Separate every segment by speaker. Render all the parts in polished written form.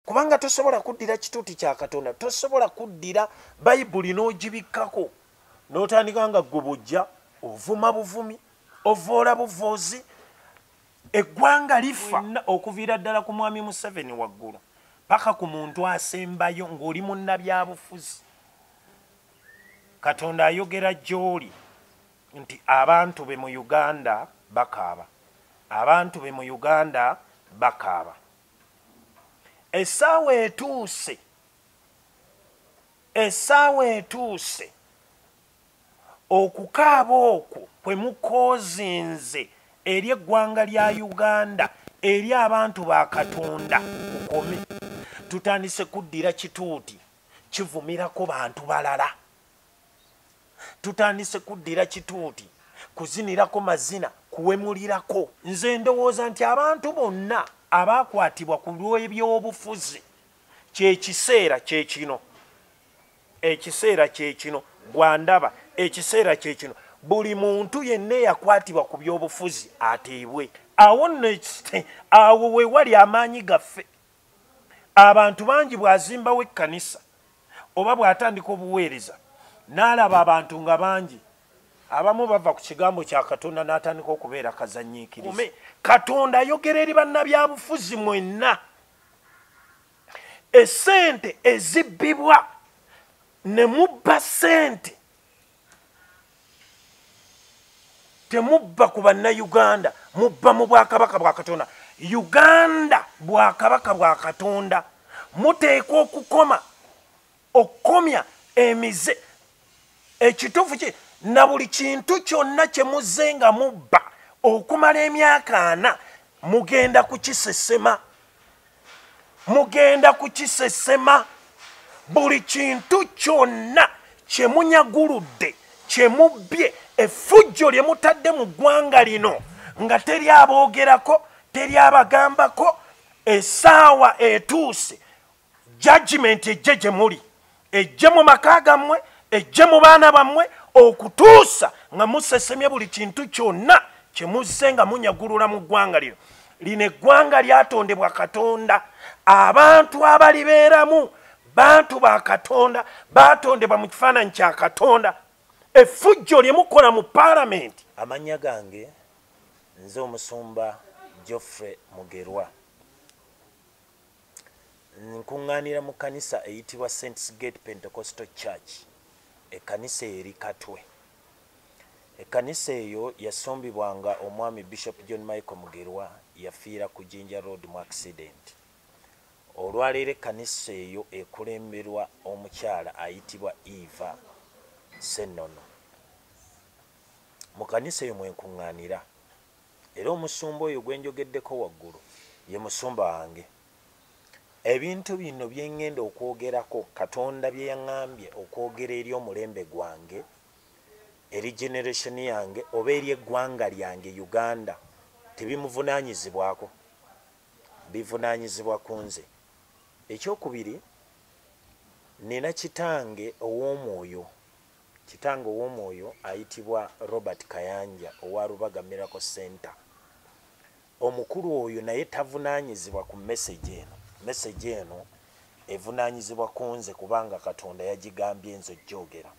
Speaker 1: kubanga tosobola kuddira kituuti kya Katonda, tosobola kuddira Bayibuli n'ogibikkako n'otandika nga gwe bujja ovuma buvumi ovoola buvoozi. Eggwanga lifa okuviira ddala ku mwami Museveni waggulu paka ku muntu asembayo ng'oli munnabyabufuzi. Katonda ayogera gy'oli nti abantu be mu Uganda bakaaba, abantu be mu Uganda bakaaba. Essaawa etuuse okukaaba okwo kwe mukoozinze eri eggwanga lya Uganda, eri abantu ba Katonda kukome. Tutandise kuddira kituuti kivumirako bantu balala, tutandise kuddira kituuti kuzinirako mazina kuwemulirako. Nze ndowooza nti abantu bonna abakwatibwa ku lw'ebyobufuzi kyekiseera kyekino, ekiseera kyekino gwandaba, ekiseera kyekino buli muntu yenna yakwatibwa ku byobufuzi ateebwe. Awo we wali amaanyi gaffe. Abantu bangi bw'azimbawo ekkanisa oba bw'atandika obuweereza n'alaba abantu nga bangi, abamu bava ku kigambo kya Katonda n'atandika okubeera kazanyiikiriza. Katonda ayogera eri bannabyabufuzi mwenna. Essente ezibbibwa ne mubba ssente, temubba ku bannayuganda, mubba mu bwakabaka bwa Katonda. Uganda bwakabaka bwa Katonda. Muteekwa okukomya emize ekituufu kye na buli kintu kyonna kye muzze nga mubba okumala emyaka 4 mugenda kukisesema. Buli kintu kyonna kye munyaguludde, kye mubbye, effujjo lye mutadde mu ggwanga lino nga teri aboogerako, teri abagambako. Essaawa etuuse, judgment ejje gye muli, ejje mu maka gammwe, ejje mu baana bammwe, okutuusa nga musesemye buli kintu kyonna kye muzze nga munyagulula mu ggwanga lino. Lino eggwanga lyatondebwa Katonda. Abantu abalibeeramu bantu ba Katonda, batondebwa mu kifaananyi kya Katonda. Effujjo lye mukola mu paalamenti. Amannya gange nze omusumba Geoffrey Mugerwa, nkuŋŋaanira mu kkanisa eyitibwa Saints Gate Pentecostal Church, ekkanisa eri Katwe. Ekkanisa eyo yasombibwanga omwami Bishop John Michael Mugerwa, yafiira ku Jinja Road mu accident. Olwaleero ekkanisa eyo ekulemberwa omukyala ayitibwa Eva Senono. Mu kkanisa eyo mwenkuŋŋaanira, era omusumba oyo gwe njogeddeko waggulu ye musumba wange. Ebintu bino bye ŋŋenda okwogerako, Katonda bye yaŋŋambye okwogera eri omulembe gwange, eri generation yange oba eri eggwanga lyange Uganda, tebimuvunaanyizibwako, bivunaanyizibwa ku nze. Ekyokubiri, nina kitange ow'omwoyo. Kitange ow'omwoyo ayitibwa Robert Kayanja owa Rubaga Miracle Center. Omukulu oyo naye tavunaanyizibwa ku message eno. Message eno evunaanyizibwa ku nze kubanga Katonda yagigambye nze gyogera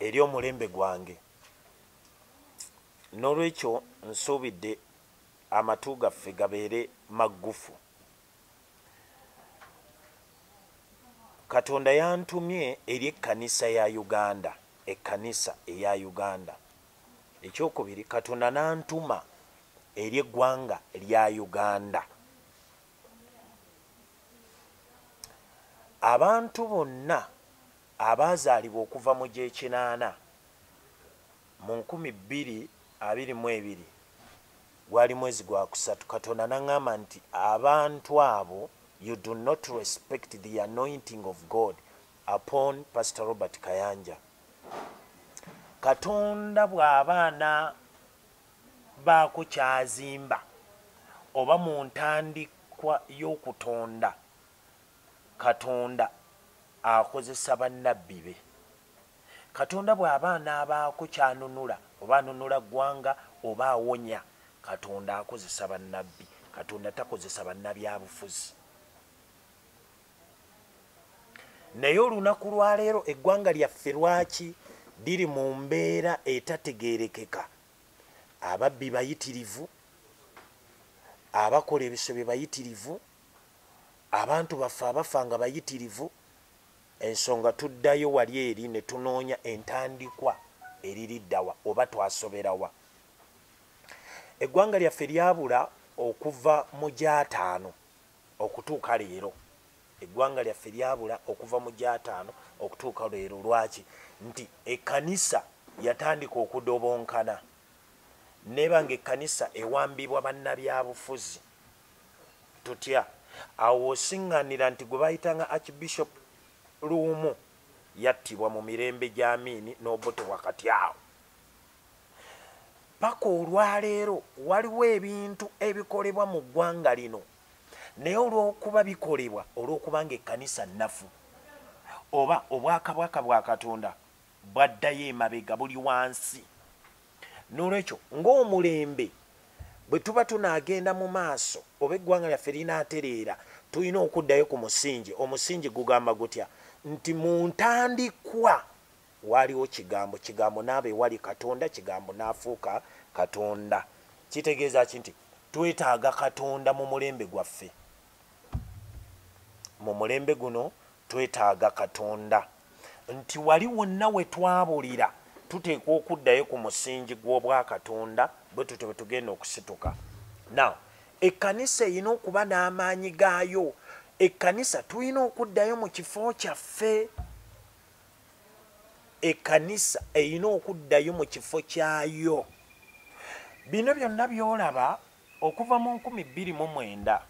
Speaker 1: eri omulembe gwange. N'olwekyo nsuubidde amatu gaffe gabeere maggufu. Katonda yantumye eri ekkanisa ya Uganda, ekkanisa eya Uganda. Ekyokubiri, Katonda n'antuma eri eggwanga lya Uganda. Abantu bonna abaazaalibwa okuva mu gy'ekinaana mu 2022 gwali mwezi gwa kusatu, Katonda n'aŋŋamba nti abantu abo, you do not respect the anointing of God upon Pastor Robert Kayanja. Katonda bw'abaana baako kyazimba oba mu ntandikwa y'okutonda, Katonda akozesa bannabbi be. Katonda bw'abaana abaako kyanunula oba anunula ggwanga oba awonya, Katonda akozesa bannabbi. Katonda takozesa bannabyabufuzi. naye olunaku lwaleero eggwanga lyaffe lwaki liri mu mbeera etategeerekeka? Ababbi bayitirivu, abakola ebisobyo bayitirivu, abantu baffe abafa nga bayitirivu. Ensonga tuddayo wali eri ne tunoonya entandikwa eririddawa oba twasoberawa. Eggwanga lyaffe lyabula okuva mu Jaataano okutuuka leero. Eggwanga lyaffe lyabula okuva mu Jaataano okutuuka leero. Lwaki? Nti ekkanisa yatandika okudobonkana. Neba ng'ekkanisa ewambibwa bannabyabufuzi tutya. Awo osiŋŋaanira nti gwe bayitanga Archbishop Luumu yattibwa mu mirembe gy'Amiini n'Obote wakati awo. Paka olwaleero waliwo ebintu ebikolebwa mu ggwanga lino, naye olw'okuba bikolebwa olw'okuba ng'ekkanisa nnafu oba obwakabaka bwa Katonda bwaddayo emabega, buli wansi. N'olwekyo ng'omulembe bwe tuba tunaagenda mu maaso oba eggwanga lyaffe linaatereera, tulina okuddayo ku musingi. Omusingi gugamba gutya nti mu ntandikwa waaliwo kigambo, kigambo n'aba ewali Katonda, kigambo n'afuuka Katonda. Kitegeeza ki? Nti twetaaga Katonda mu mulembe gwaffe. Mu mulembe guno twetaaga Katonda. Nti wali wonna we twabulira tuteekwa okuddayo ku musingi gw'obwakatonda, bwe tutyo bwe tugenda okusituka. Now, ekkanisa erina okuba n'amaanyi gaayo. Ekkanisa tulina okuddayo mu kifo kyaffe. Ekkanisa erina okuddayo mu kifo kyayo. Bino byonna byolaba okuva mu 2009.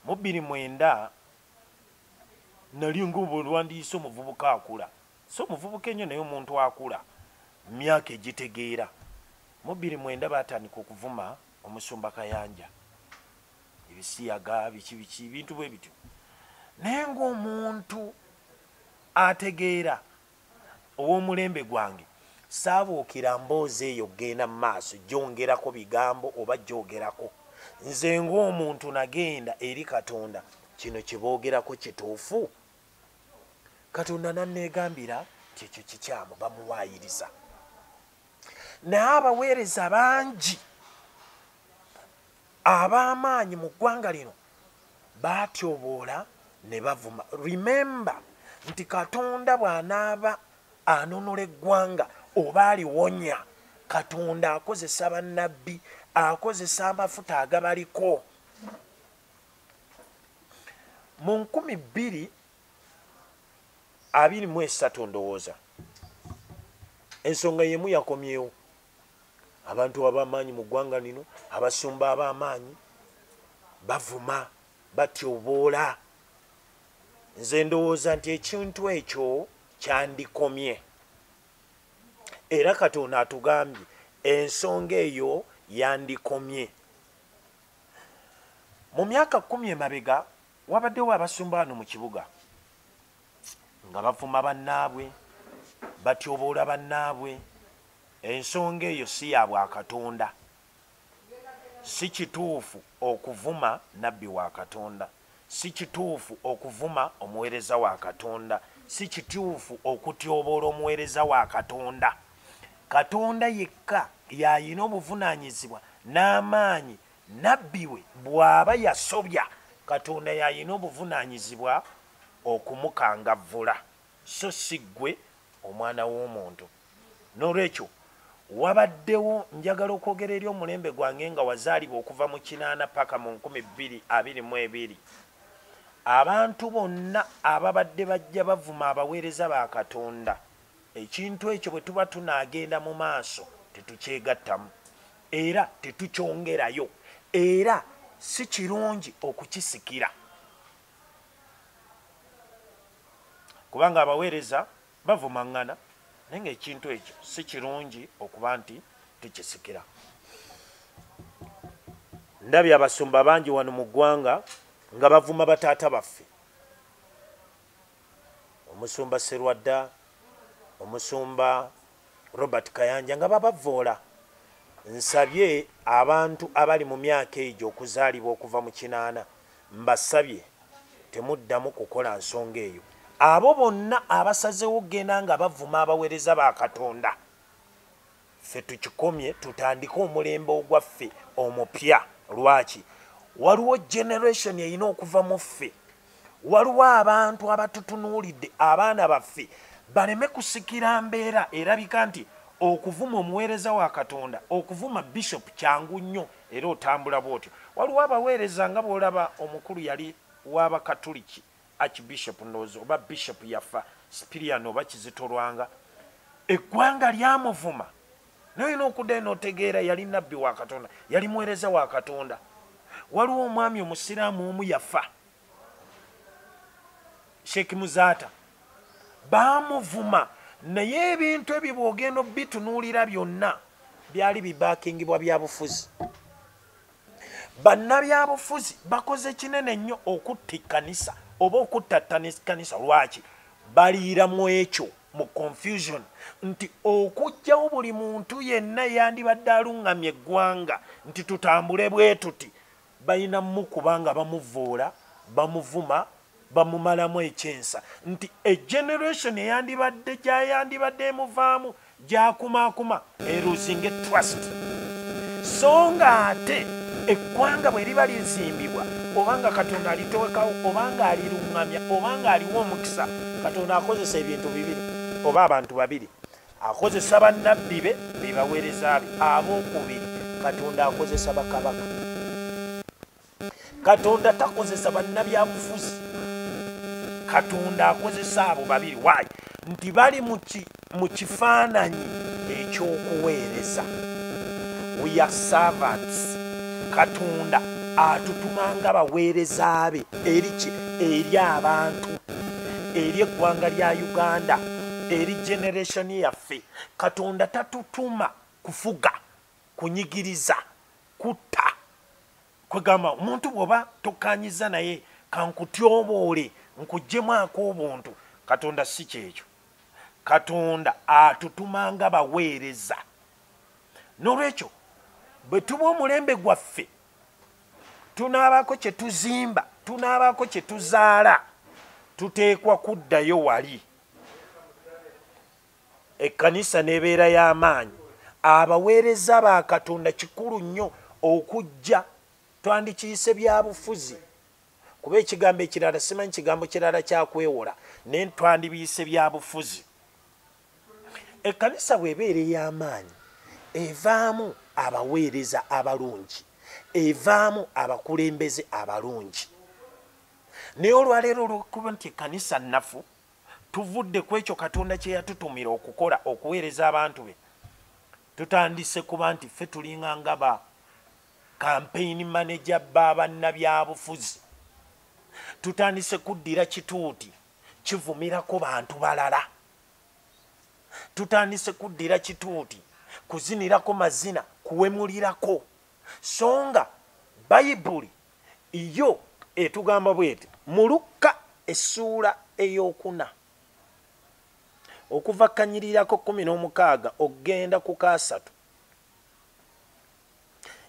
Speaker 1: Mu 2009 nali ng'obulwandiise omuvubuka akula. So omuvubuka ennyo naye omuntu akula myaka egitegeera. Mu 2009 baatandika okuvuma omusumba Kayanja, ebisiyaga biki bintu bwe bityo. Naye ng'omuntu ategeera ow'omulembe gwange, saabuukira mboozi eyo genda mu maaso, gyongerako bigambo oba gyogerako. Nze ng'omuntu nagenda eri Katonda, kino kye boogerako kituufu? Katonda nanneegambira kyekyo kikyamu, bamuwaayiriza. Naye abaweereza bangi ab'amaanyi mu ggwanga lino baatyoboola ne bavuma. Remember nti Katonda bw'anaaba anonola eggwanga oba aliwonya, Katonda akozesa bannabbi, akozesa amafuta agabaliko. Mu 2023 ndowooza ensonga yemu yakomyewo. Abantu ab'amaanyi mu ggwanga lino, abasumba ab'amaanyi bavuma, batyoboola. Nze ndowooza nti ekintu ekyo kyandikomye. Era Katonda atugambye ensonga eyo yandikomye. Mu myaka 10 emabega wabaddewo abasumba wano mu kibuga nga bavuma bannaabwe, batyoboola bannaabwe. Ensonga eyo si ya bwakatonda. Si kituufu okuvuma nabbi wa Katonda. Si kituufu okuvuma omuweereza wa Katonda. Si kituufu okutyoboola omuweereza wa Katonda. Katonda yekka y'alina obuvunaanyizibwa n'amaanyi. Nabbi we bw'aba yasobya, Katonda y'alina obuvunaanyizibwa okumukangavvula, so si ggwe omwana w'omuntu. N'olwekyo wabaddewo, njagala okwogera eri omulembe gwange nga wazaalibwa okuva mu 8 paka mu 2022, abantu bonna ababadde bajja bavuma abaweereza ba Katonda, ekintu ekyo bwe tuba tunaagenda mu maaso tetukyegattamu era tetukyongerayo, era si kirungi okukisikira. Kubanga abaweereza bavumaŋŋana, naye ng'ekintu ekyo si kirungi okuba nti tukisikira. Ndabye abasumba bangi wano mu ggwanga nga bavuma bataata baffe. Omusumba Serwadda, omusumba Robert Kayanja nga babavoola. Nsabye abantu abali mu myaka egyo okuzaalibwa okuva mu 8, mbasabye temuddamu kukola nsonga eyo. Abo bonna abasazewo genda nga bavuma abaweereza ba Katonda, ffe tukikomye tutandike omulembe ogwaffe omupya. Lwaki? Waliwo generation erina okuva mu ffe. Waliwo abantu abatutunuulidde, abaana baffe baleme kusikira mbeera erabika nti okuvuma omuweereza wa Katonda, okuvuma bishop kyangu nnyo era otambula bw'otyo. Waliwo abaweereza nga bw'olaba omukulu yali w'Abakatuliki Archbishop Ndowooza oba bishop yafa Spirian oba Kizito Lwanga, eggwanga lyamuvuma. Noyina okuddayo n'otegeera yali nabbi wa Katonda, yali muweereza wa Katonda. Waliwo omwami omusiraamu omu yafa, Sheikh Muzaata, baamuvuma, naye ebintu ebyo bw'ogenda obitunuulira byonna byali bibaakingibwa byabufuzi. Bannabyabufuzi bakoze kinene nnyo okutta ekkanisa oba okutta ekkanisa. Lwaki? Baliira mu ekyo, mu confusion nti okujjawo buli muntu yenna yandibadde aluŋŋamya eggwanga nti tutambule bwe tuti, balina mukubanga bamuvoola, bamuvuma, bamumalamu ekyensa nti egeneration eyandibadde gyayandibadde emuvaamu gyakumaakuma eruzinge trust. So nga ate eggwanga bwe liba lizimbibwa, obanga Katonda alitowekawo, obanga aliruŋŋamya, obanga aliwo omukisa, Katonda akozesa ebintu bibiri oba abantu babiri. Akozesa bannabbi be bebaweereza be. Ab'okubiri, Katonda akozesa bakabaka. Katonda takozesa bannabyabufuzi, Katonda akozesa abo babiri. Why? Nti bali mu kifaananyi eky'okuweereza. We are servants. Katonda atutumanga baweereza be eri abantu, eri eggwanga lya Uganda, eri generation yaffe. Katonda tatutuma kufuga, kunyigiriza, kutta. Kwegamba omuntu bw'oba tokkanyiza naye kankutyoboole nkuggyemu ak'obuntu. Katonda si kyekyo. Katonda atutumanga baweereza. N'olwekyo bwe tuba omulembe gwaffe, tunaabako kye tuzimba, tunaabako kye tuzaala, tuteekwa kuddayo wali. Ekkanisa n'ebeera y'amaanyi. Abaweereza ba Katonda kikulu nnyo okujja. Twandikiyise byabufuzi, kuba ekigambo ekirala simanyi kigambo kirala kyakwewola, naye twandibiyise byabufuzi. Ekkanisa bw'ebeera ey'amaanyi, evaamu abaweereza abalungi, evaamu abakulembeze abalungi. Naye olwaleero olw'okuba nti ekkanisa nnafu, tuvudde ku ekyo Katonda kye yatutumira okukola, okuweereza abantu be, tutandise kuba nti ffe tulinga nga ba campaign manager b'abannabyabufuzi. Tutandise kuddira kituuti kivumirako bantu balala. Tutandise kuddira kituuti kuzinirako mazina, kuwemulirako. So nga Bayibuli yo etugamba bwete mu Luka essuula ey'okuna okuva kanyirirako 16 ogenda ku 3,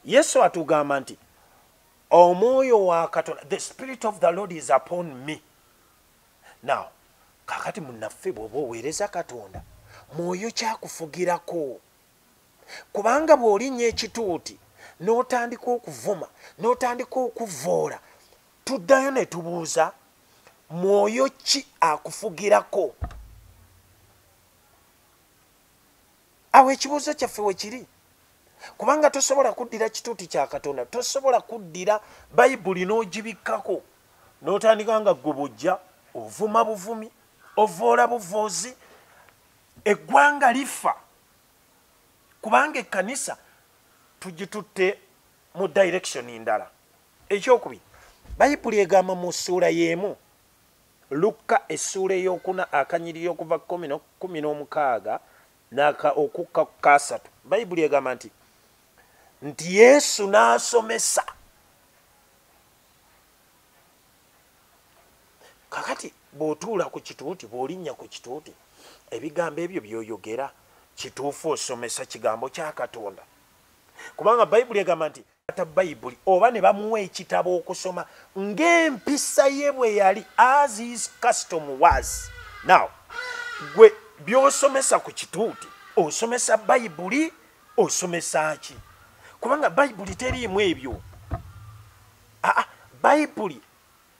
Speaker 1: Yesu atugamba nti omwoyo wa Katonda, the spirit of the Lord is upon me. Now kakati munnaffe bw'oba oweereza Katonda, mwoyo kyakufugirako. Kubanga bw'olinnya ekituuti n'otandika okuvuma, n'otandika okuvoola, tuddayo ne tubuuza mwoyo ki akufugirako? Awo ekibuuzo kyaffe we kiri. Kubanga tosobola kuddira kituuti kya Katonda, tosobola kuddira Bayibuli n'ogibikkako, n'otandika nga ggwe bujja ovuma buvumi, ovoola buvoozi, eggwanga lifa. Kubanga ekkanisa tugitutte mu direction ndala. Ekyokubiri, Bayibuli egamba mu ssuula y'emu, Luka essuula ey'okuna akanyiriri okuva 16 okukka ku 3, Bayibuli egamba nti Yesu n'asomesa. Kakati bw'otuula ku kituuti, bw'olinnya ku kituuti, ebigambo ebyo by'oyogera kituufu osomesa kigambo kya Katonda. Kubanga Bayibuli egamba nti ata Bayibuli oba ne bamuwa ekitabo okusoma ng'empisa ye bwe yali, as his custom was. Now gwe by'osomesa ku kituuti osomesa Bayibuli osomesa ki? Kubanga Bayibuli teriimu ebyo. Bayibuli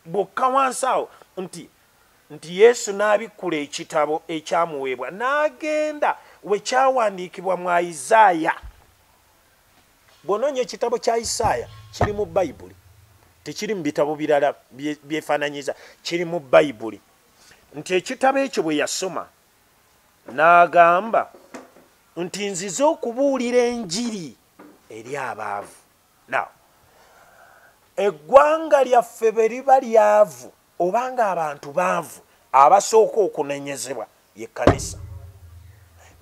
Speaker 1: bwokka wansi awo nti Yesu n'abikkula ekitabo ekyamuweebwa n'agenda we kyawandiikibwa mu Isaaya. Bw'onoonya ekitabo kya Isaaya kiri mu Bayibuli, tekiri mu bitabo birala byefaananyiza, kiri mu Bayibuli. Nti ekitabo ekyo bwe yasoma n'agamba nti nzize okubuulira enjiri eri abaavu. Now eggwanga lyaffe bwe liba lyavu obanga abantu baavu, abasooka okunenyezebwa ye Kkanisa,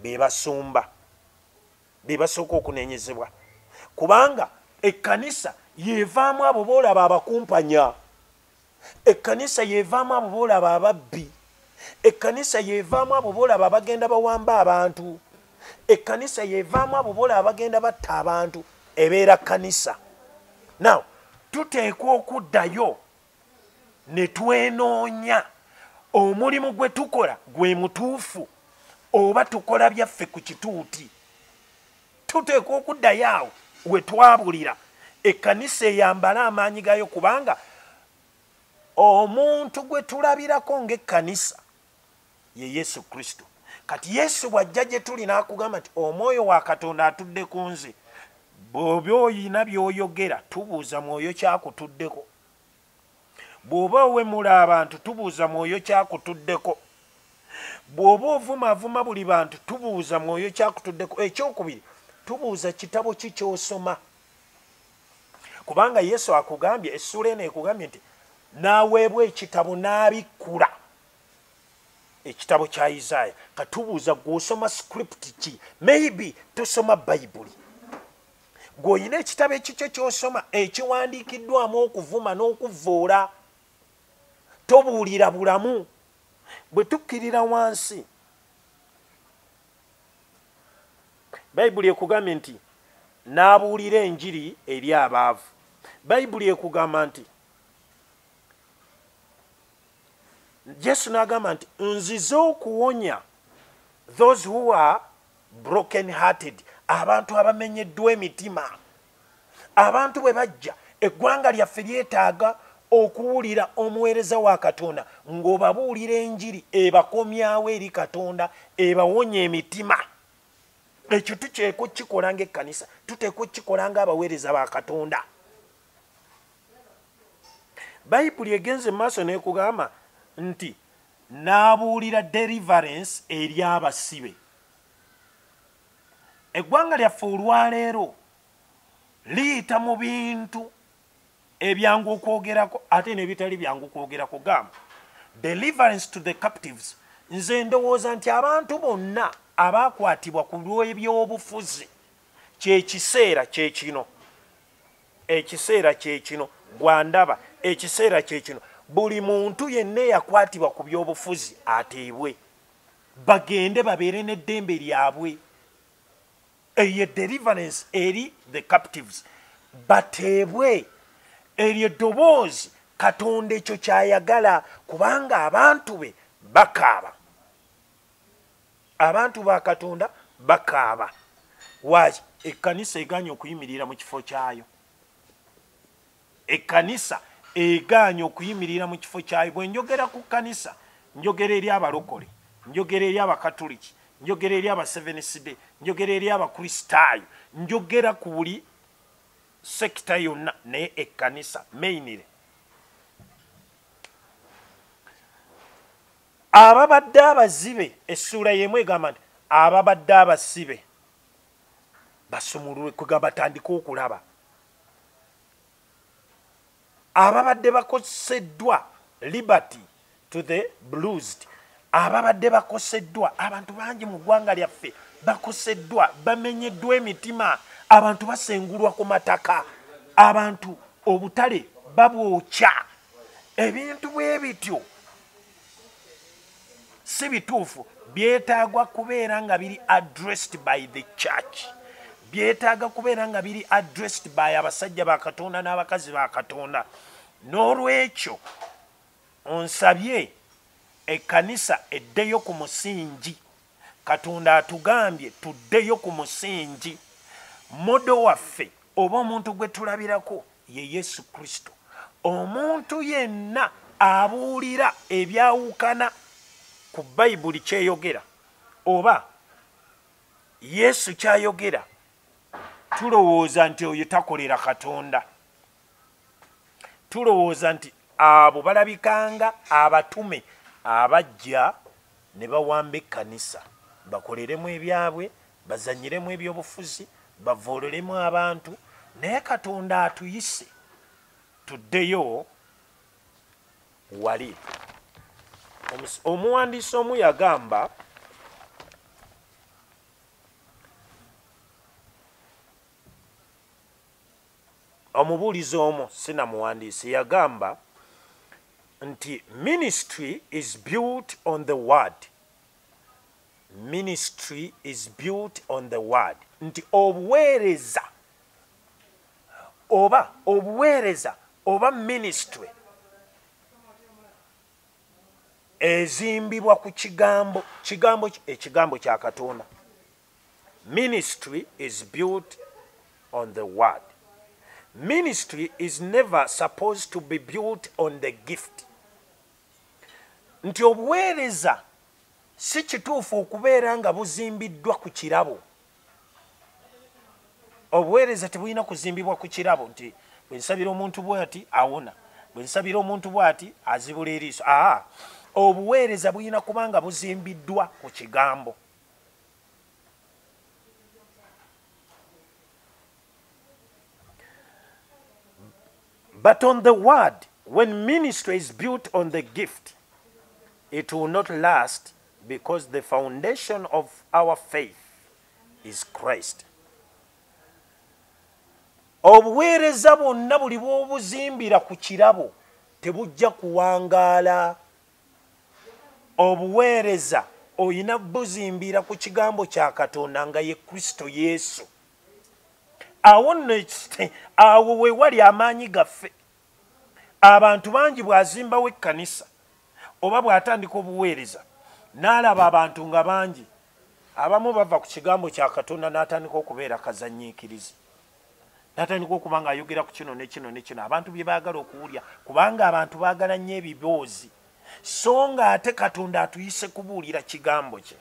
Speaker 1: be basumba, be basooka okunenyezebwa. Kubanga Ekkanisa yevaamu abo boolaba abakumpanya, Ekkanisa yevaamu abo boolaba ababbi, Ekkanisa yevaamu abo boolaba abagenda bawamba abantu, Ekkanisa yevaamu abo boolaba bagenda batta abantu. Ebeera Kkanisa. Now tuteekwa okuddayo ne twenoonya omulimu gwe tukola gwe mutuufu oba tukola byaffe ku kituuti. Tuteekwa okuddayo awo we twabulira Ekkanisa eyambale amaanyi gayo, kubanga omuntu gwe tulabirako ng'Ekkanisa ye Yesu Kristo. Kati Yesu bw'ajja gye tuli n'akugamba nti Omwoyo wa Katonda atudde ku nze, bw'oba oyina by'oyogera tubuuza Mwoyo kyakutuddeko. Bw'oba owemula abantu tubuuza Mwoyo kyakutuddeko. Bw'oba ovumaavuma buli bantu tubuuza Mwoyo kyakutuddeko. Ekyokubiri, tubuuza kitabo ki ky'osoma. Kubanga Yesu akugambye, essuula eno ekugambye nti n'aweebwa ekitabo n'abikkula ekitabo kya Isaaya. Katubuuza gw'osoma script ki? Maybe tosoma Bayibuli. Gw'olina ekitabo ekikyo ky'osoma ekiwandiikiddwamu okuvuma n'okuvvoola, tobuulira bulamu. Bwe tukkirira wansi, Bayibuli ekugambye nti n'abuulira enjiri eri abaavu. Bayibuli ekugamba nti Yesu n'agamba nti nzize okuwonya those who are broken hearted, abantu abamenyeddwa emitima. Abantu bwe bajja, eggwanga lyaffe lyetaaga okuwulira omuweereza wa Katonda ng'obabuulira enjiri ebakomyawo eri Katonda, ebawonya emitima. Ekyo tuteekwa okukikola ng'Ekkanisa, tuteekwa okukikola ng'abaweereza ba Katonda. Bayibuli egenze mu maaso n'ekugamba nti n'abuulira deliverance eri abasibe. Eggwanga lyaffe olwaleero liyita mu bintu ebyangu okwogerako ate n'ebitali byangu okwogerako. Gamba deliverance to the captives. Nze ndowooza nti abantu bonna abaakwatibwa ku lw'ebyobufuzi kyekiseera kyekino. Ekiseera kyekino gwandaba, ekiseera kyekino. Buli muntu yenna eyakwatibwa ku byobufuzi ateebwe, bagende babeere n'eddembe lyabwe. Eyo deliverance eri the captives, bateebwe. Eryo eddoboozi Katonda ekyo kyayagala, kubanga abantu be bakaaba. Abantu ba Katonda bakaaba. Waki? Ekkanisa egaanye okuyimirira mu kifo kyayo. Ekkanisa egaanye okuyimirira mu kifo kyayo. Bwe njogera ku Kkanisa, njogera eri abalokole, njogera eri abakatoliki, njogera eri abaseventh day, njogera eri abakristaayo, njogera ku buli sekita yonna, naye Ekkanisa mainire. Ababadde abazibe, essuula y'emu egamba nti ababadde abasibe basumululwe, kwega batandike okulaba. Ababadde bakoseddwa, liberty to the bruised. Ababadde bakoseddwa, abantu bangi mu ggwanga lyaffe bakoseddwa, bamenyeddwa emitima, abantu basengulwa ku mataka, abantu obutale babwokya. Ebintu bwe bityo si bituufu, byetaagwa kubeera nga biri addressed by the church, byetaaga kubeera nga biri addressed by abasajja ba Katonda n'abakazi ba Katonda. N'olwekyo onsabye ekkanisa eddeyo ku musingi. Katonda atugambye tuddeyo ku musingi. Modo waffe oba omuntu gwe tulabirako ye Yesu Kristo. Omuntu yenna abuulira ebyawukana ku Bayibuli kyeyogera oba Yesu kyayogera, tulowooza nti oyo takolera Katonda. Tulowooza nti abo balabikanga abatume abajja ne bawamba ekkanisa bakoleremu ebyabwe, bazanyiremu ebyobufuzi, bavoololemu abantu. Naye Katonda atuyise tuddeyo wali. Omuwandiisi omu yagamba omubuulizi omu sinamuwandiisi yagamba nti ministry is built on the word. Ministry is built on the word. Nti obuweereza oba ministry ezimbibwa ku ekigambo kya Katonda. Ministry is built on the word. Ministry is never supposed to be built on the gift. Nti obuweereza si kituufu okubeera nga buzimbiddwa ku kirabo. Obuweereza tebulina kuzimbibwa ku kirabo nti bwe nsabira omuntu bw'ati awona, bwe nsabira omuntu bw'ati azibula eriiso. Obuweereza bulina kuba nga buzimbiddwa ku kigambo. But on the word, when ministry is built on the gift, it will not last because the foundation of our faith is Christ. Obuweereza bwonna buli bw'obuzimbira ku kirabo tebujja kuwangaala. Obuweereza oyina buzimbira ku kigambo kya Katonda nga ye Kristo Yesu. Awo we wali amaanyi gaffe. Abantu bangi bw'azimbawo ekkanisa oba bw'atandika obuweereza n'alaba abantu nga bangi, abamu bava ku kigambo kya Katonda n'atandika okubeera kazanyiikirizi, n'atandika okuba ng'ayogera ku kino ne kino ne kino abantu bye baagala okuwulya, kubanga abantu baagala nnyo ebiboozi, so ng'ate Katonda atuyise kubuulira kigambo kye.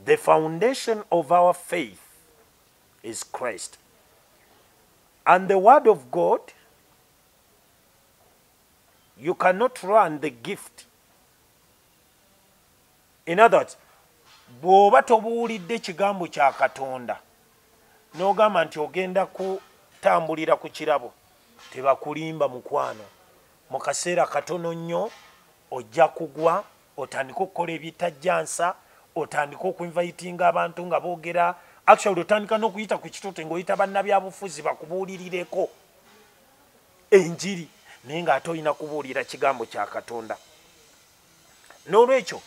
Speaker 1: The foundation of our faith is Christ. And the word of God, you cannot run the gift. In other words, bw'oba tobuulidde ekigambo kya Katonda n'ogamba nti ogenda kutambulira ku kirabo, tebakulimba mukwano. Mu kaseera katono nnyo ojja kugwa, otandika okukola ebitajjansa, otandika okuinvitinga abantu nga boogera, actually otandika n'okuyita ku kitote ng'oyita bannabyabufuzi bakubuulirireko enjiri, naye ng'ate olina kubuulira kigambo kya Katonda. N'olwekyo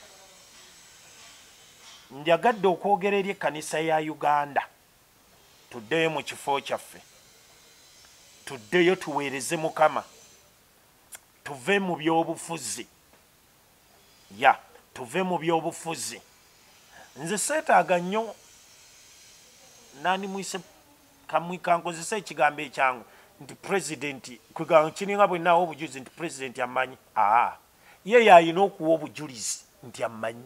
Speaker 1: njagadde okwogera eri ekkanisa ya Uganda, tuddeyo mu kifo kyaffe, tuddeyo tuweereze Mukama, tuve mu by'obufuzi, tuve mu by'obufuzi. Nze seetaaga nnyo nani mwise kankozesa ekigambo ekyangu nti pulezidenti kiringa bwe naawo obujulizi nti pulezidenti amanyi. Ye yalina okuwa obujulizi nti amanyi.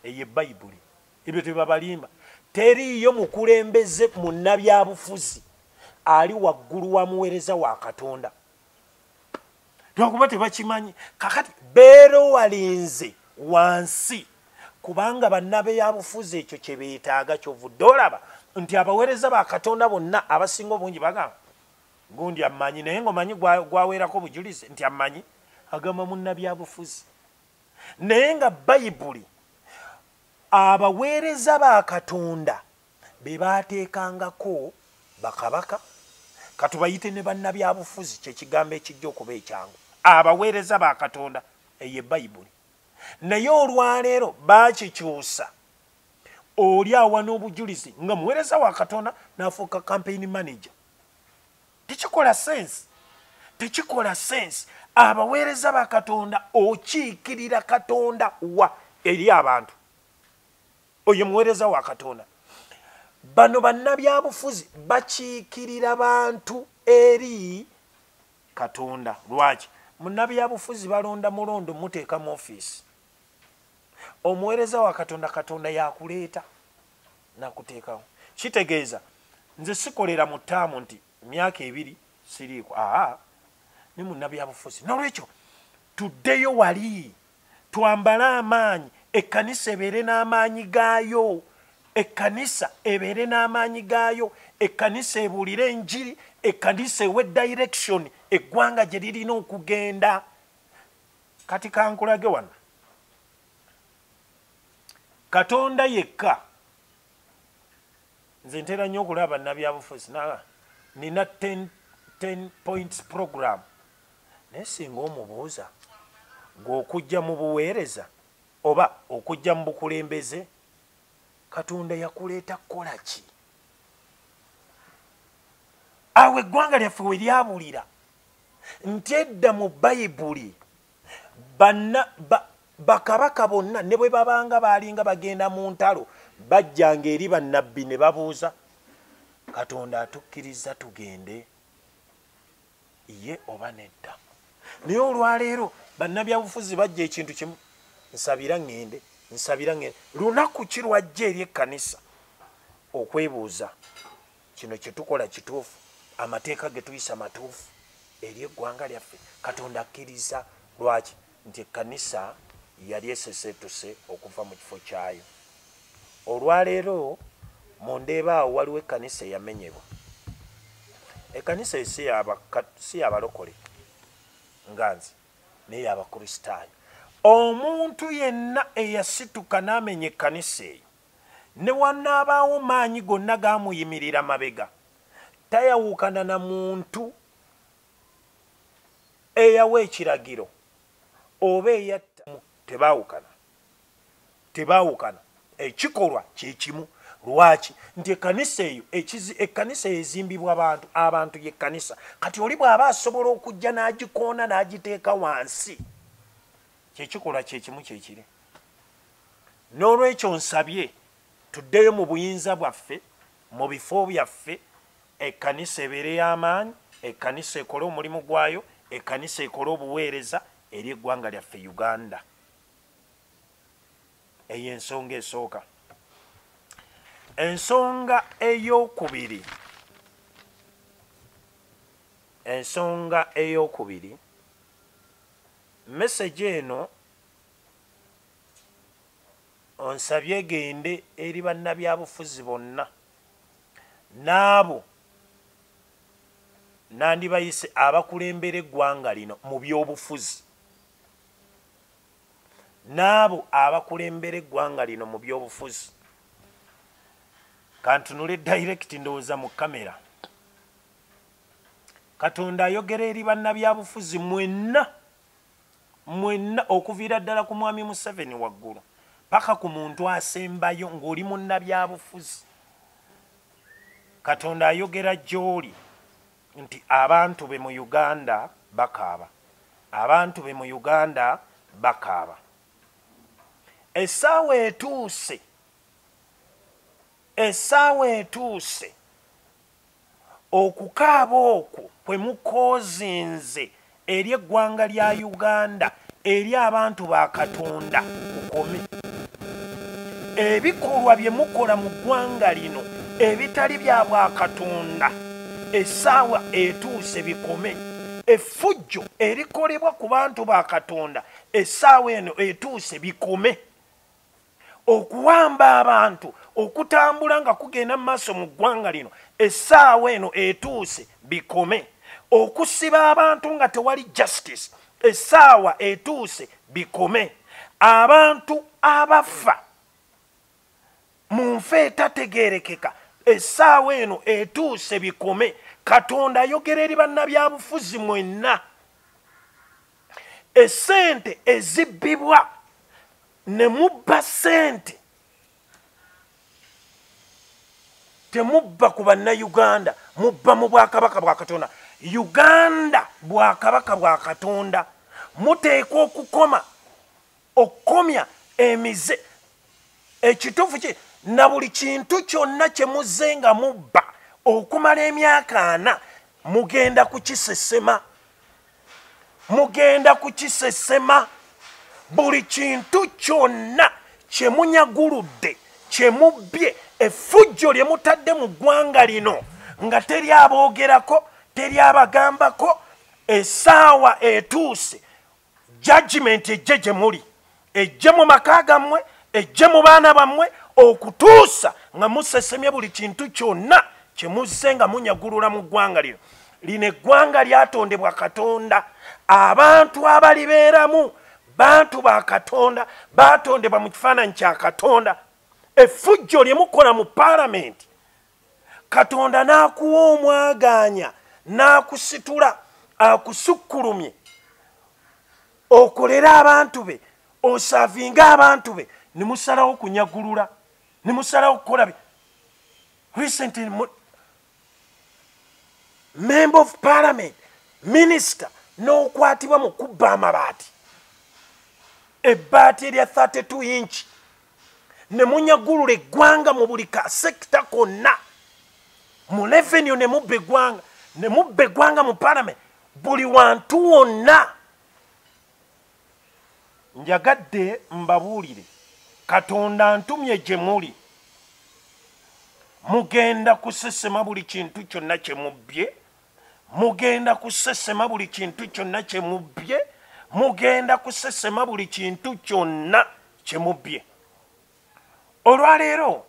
Speaker 1: Eyo Bayibuli, ebyo tebabalimba. Teriiyo mukulembeze munnabyabufuzi ali waggulu wa muweereza wa Katonda, lwakuba tebakimanyi. Kakati beerowalinze wansi, kubanga bannabyabufuzi ekyo kye beetaaga. Kyovudde olaba nti abaweereza ba Katonda bonna abasinga obungi bagamba gundi amanyi, naye ng'omanyi gwaweerako obujulizi nti amanyi, agamba munnabyabufuzi. Naye nga Bayibuli abaweereza ba Katonda be baateekangako bakabaka, katubayite ne bannabyabufuzi, kye kigambo ekijja okuba ekyangu. Abaweereza ba Katonda eye Bayibuli naye olwaleero bakikyusa oli awa n'obujulizi nga muweereza wa Katonda n'afuuka campaign manager. Tekikola sense abaweereza ba Katonda okiikirira Katonda wa eri abantu oyo muweereza wa Katonda. Bano bannabyabufuzi bakiikirira bantu eri Katonda. Lwaki? Munnabyabufuzi balonda mulondo muteeka mu ofiisi. Omuweereza wa Katonda Katonda yakuleeta nakuteekawo. Kitegeeza nze sikolera mu ttaamu nti myaka 2 siriiko. Ni munnabyabufuzi. Nolwekyo tuddeyo wali twambale amaanyi, ekkanisa ebeere n'amaanyi gaayo. Ekkanisa ebeere n'amaanyi gaayo, ekkanisa ebuulire enjiri, ekkanisa ewe direction eggwanga gye lirina okugenda. Kati kankulage wano, Katonda yekka nze ntera nnyo okulaba bannabyabufuzi nina 10 points program naye singa omubuuza ng'okujja mu buweereza oba okujja mu bukulembeze Katonda yakuleeta kukola ki? Awo eggwanga lyaffe we lyabulira nti edda mu Bayibuli bakabaka bonna ne bwe babanga baalinga bagenda mu ntalo bajjanga eri bannabbi ne babuuza Katonda atukkiriza tugende ye oba nedda. Naye olwaleero bannabyabufuzi bajja ekintu kimu, nsabira ngende. Lunaku ki lwajja eri ekkanisa okwebuuza kino kye tukola kituufu, amateeka ge tuyisa matuufu eri eggwanga lyaffe? Katonda akkiriza. Lwaki? Nti ekkanisa yali esesetuse okuva mu kifo kyayo. Olwaleero mundeeba awo waliwo ekkanisa eyamenyebwa. Ekkanisa si y'abalokole nga nze naye y'abakristaayo. Omuntu yenna eyasituka n'amenya ekkanisa eyo ne wannaabaawo maanyi gonna gaamuyimirira mabega tayawukana na muntu eyawa ekiragiro oba eyatta. Tebaawukana. Ekikolwa kye kimu. Lwaki? Nti ekkanisa ezimbibwa abantu y'ekkanisa. Kati oli bw'aba asobola okujja n'agikoona n'agiteeka wansi, kyekikolwa kye kimu kyekiri. N'olwekyo nsabye tuddeyo mu buyinza bwaffe, mu bifo byaffe, ekkanisa ebeere y'amaanyi, ekkanisa ekole omulimu gwayo, ekkanisa ekole obuweereza eri eggwanga lyaffe Uganda. Eyo ensonga esooka. Ensonga ey'okubiri, message eno onsabye gende eri bannabyabufuzi bonna n'abo nandibayise abakulembera eggwanga lino mu by'obufuzi. Kantunule direct ndowooza mu kamera. Katonda ayogera eri bannabyabufuzi mwenna okuviira ddala ku mwami Museveni waggulu paka ku muntu asembayo ng'oli munnabyabufuzi. Katonda ayogera gy'oli nti abantu be mu Uganda bakaaba. Essaawa etuuse okukaaba okwo kwe mukoozinze eri eggwanga lya Uganda, eri abantu ba Katonda kukome. Ebikolwa bye mukola mu ggwanga lino ebitali bya bwa Katonda, essaawa etuuse bikome. Effujjo erikolebwa ku bantu ba Katonda, essaawa eno etuuse bikome. Okuwamba abantu, okutambula nga kugenda mu maaso mu ggwanga lino, essaawa eno etuuse bikome. Okusiba abantu nga tewali justice, essaawa etuuse bikome. Abantu abafa mu nfa etategeerekeka, essaawa eno etuuse bikome. Katonda ayogera eri bannabyabufuzi mwenna. esente ezibbibwa ne mubba sente temubba ku bannayuganda mubba mu bwakabaka bwa Katonda. Uganda bwakabaka bwa Katonda muteekwa okukomya emize ekituufu ki na buli kintu kyonna kye muzze nga mubba okumala emyaka 4 mugenda kukisesema buli kintu kyonna kye munyaguludde kye mubbye effujjo lye mutadde mu ggwanga lino nga teri aboogerako teri abagambako essaawa etuuse judgment ejje gye muli ejje mu maka gammwe ejje mu baana bammwe okutuusa nga musesemye buli kintu kyonna kye muzze nga munyagulula mu ggwanga lino. Lino eggwanga lyatondebwa Katonda, abantu abalibeeramu bantu ba Katonda, baatondebwa mu kifaananyi kya Katonda. Effujjo lye mukola mu paalamenti Katonda n'akuwa omwagaanya n'akusitula akusukkulumye okolera abantu be osaavinga abantu be ne musalawo kunyagulula ne musalawo kukola recently member of parliament minister n'okwatibwa mu kubba amabaati ebbaati erya 32 inch ne munyagulula eggwanga mu buli ka sekita konna mu revenue ne mubba eggwanga mu parliament buli wantu wonna. Njagadde mbabuulire Katonda ntumye gye muli mugenda kusesema buli kintu kyonna kye mubbye mugenda kusesema buli kintu kyonna kye mubbye mugenda kusesema buli kintu kyonna kye mubbye. Olwaleero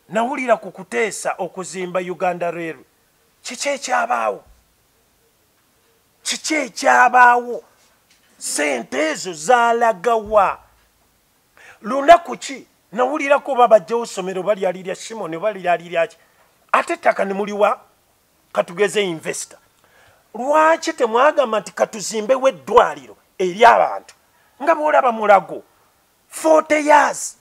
Speaker 1: nawulira ku kuteesa okuzimba Uganda Railway. Kiki ekyabaawo sente ezo zaalagawa lunaku ki nawulirako babajjawo somero balyali lya Shimoni balyali lyaki ate ettaka ne muliwa katugeze investor. Lwaki temwagamba nti katuzimbewo eddwaliro eri abantu nga bw'olaba Mulago 40 years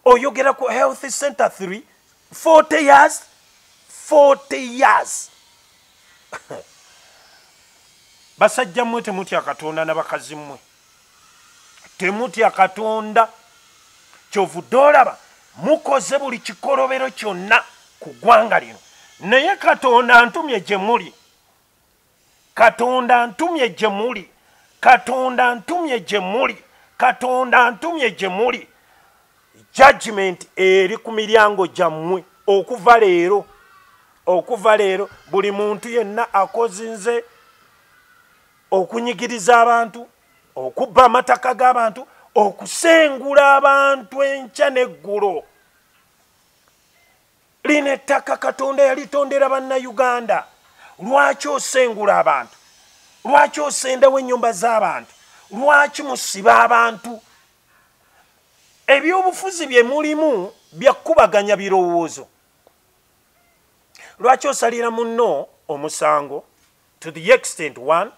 Speaker 1: oyogera ku health center 3 40 years basajja mmwe temutya Katonda n'abakazi mmwe temutya Katonda kyovudde olaba mukoze buli kikolobero kyonna ku ggwanga lino naye Katonda antumye gye muli Katonda antumye gye muli Katonda antumye gye muli Katonda antumye gye muli. Judgment eri ku miryango gyammwe okuva leero buli muntu yenna akozinze okunyigiriza abantu okubba amataka g'abantu okusengula abantu enkya n'eggulo. Lino ettaka Katonda yalitondera bannayuganda. Lwaki osengula abantu? Lwaki osendawo ennyumba z'abantu? Lwaki musiba abantu? Ebyobufuzi bye mulimu byakubaganya birowoozo. Lwaki osalira munno omusango to the extent one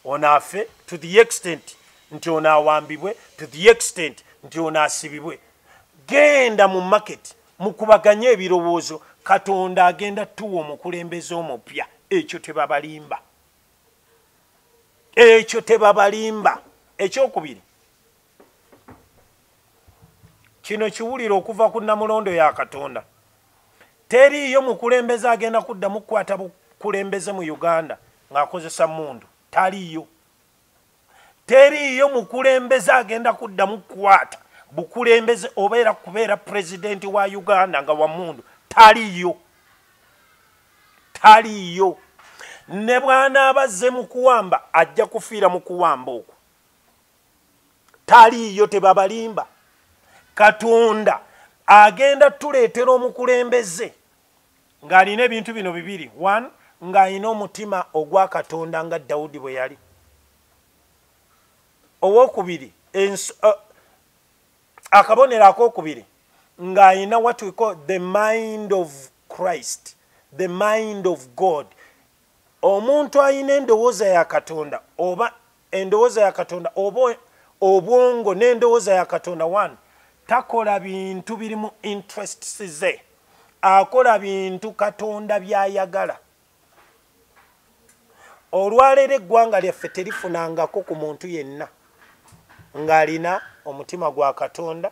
Speaker 1: onaafe, to the extent nti onaawambibwe, to the extent nti onaasibibwe. Genda mu market mukubaganye ebirowoozo. Katonda agenda tuwa omukulembeze omupya. Ekyo tebabalimba. Ekyokubiri kino kiwulira okuva ku Namulondo ya Katonda. Teriiyo mukulembeze agenda kuddamu kukwata bukulembeze mu Uganda ng'akozesa mmundu. Teriiyo mukulembeze agenda kuddamu kukwata bukulembeze obeera kubeera pulezidenti wa Uganda nga wa mmundu. Taliiyo. Ne bw'anaaba azze mu kuwamba ajja kufiira mu kuwamba okwo. Taliiyo, tebabalimba. Katonda agenda tuleetera omukulembeze ng'alina ebintu bino bibiri. 1, ng'alina omutima ogwa Katonda nga Dawudi bwe yali. Owokubiri, akabonero akokubiri, ng'alina what we call the mind of Christ. the mind of God. Omuntu ayina endowooza ya Katonda oba endowooza ya Katonda oba obwongo n'endowooza ya Katonda one takola bintu birimu interests ze, akola bintu Katonda byayagala. Olwaleero eggwanga lyaffe terifunangako ku muntu yenna ng'alina omutima gwa Katonda,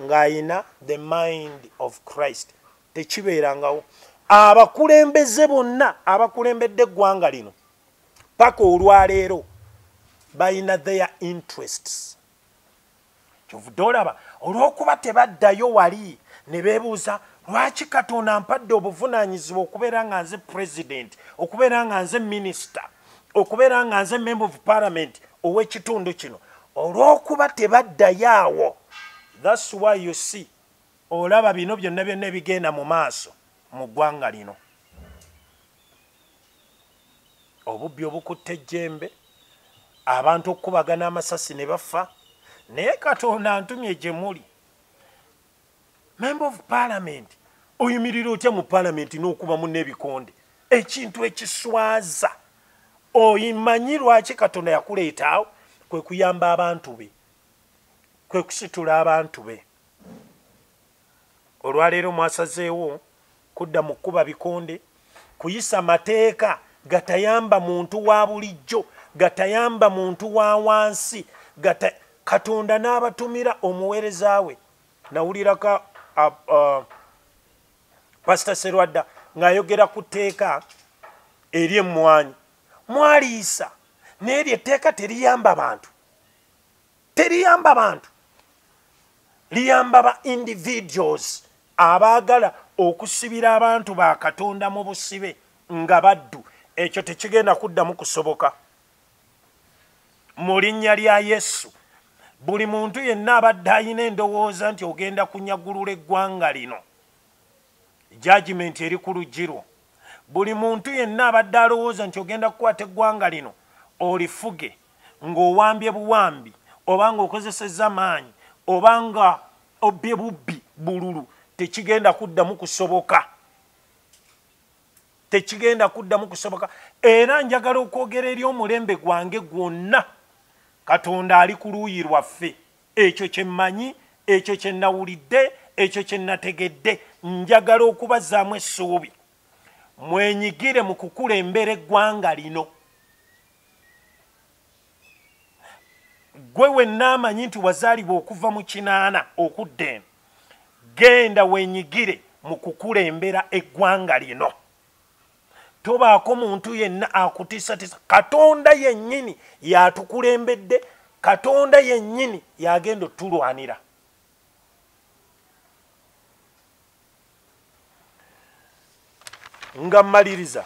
Speaker 1: ng'ayina the mind of Christ. Tekibeerangawo. Abakulembeze bonna abakulembedde eggwanga lino paka olwaleero balina their interests. Kyovudde olaba olw'okuba tebaddayo wali ne beebuuza lwaki Katonda ampadde obuvunaanyizibwa okubeera nga nze president, okubeera nga nze minister, okubeera nga nze member of parliament ow'ekitundu kino. Olw'okuba tebaddayo awo. That's why you see olaba bino byonna byonna ebigenda mu maaso mu ggwanga lino. Obubbi obukutte ejjembe, abantu okukubagana amasasi ne bafa, naye Katonda antumye gye muli. Member of parliament, oyimirira otya mu parliament n'okubamu n'ebikonde? Ekintu ekiswaza. Oyimanyi lwaki Katonda yakuleeta awo? Kwe kuyamba abantu be, kwe kusitula abantu be. Olwaleero mwasazeewo kudda mu kkuba bikonde, kuyisa mateeka gatayamba muntu wa bulijjo, gatayamba muntu wa wansi, Katonda n'abatumira omuweereza we. Nawulirako Pastor Serwadda ng'ayogera ku tteeka ery'emmwanyi. Mwaliisa n'eryo etteeka teriyamba bantu, teriyamba bantu, liyamba ba individuals abaagala okusibira abantu ba Katonda mu busibe nga baddu. Ekyo tekigenda kuddamu kusoboka. Mu linnya lya Yesu, buli muntu yenna abadde ayina endowooza nti ogenda kunyagulula eggwanga lino, judgment eri ku luggi. Buli muntu yenna abadde alowooza nti ogenda kukwata eggwanga lino olifuge ng'owambye buwambi oba ng'okozesezza maanyi oba nga obbye bubbi bululu, tekigenda kuddamu kusoboka. Tekigenda kuddamu kusoboka. Era njagala okwogera eri omulembe gwange gwonna, Katonda ali ku luuyi lwaffe. Ekyo kye mmanyi, ekyo kye nawulidde, ekyo kye nategedde. Njagala okubazaamu essuubi mwenyigire mu kukulembera eggwanga lino. Gwe wenna amanyi nti wazaalibwa okuva mu 8 okudda eno, genda wenyigire mu kukulembera eggwanga lino. Tobaako muntu yenna akutiisatiisa. Katonda yennyini yatukulembedde, Katonda yennyini yagenda otulwanira. Nga mmaliriza,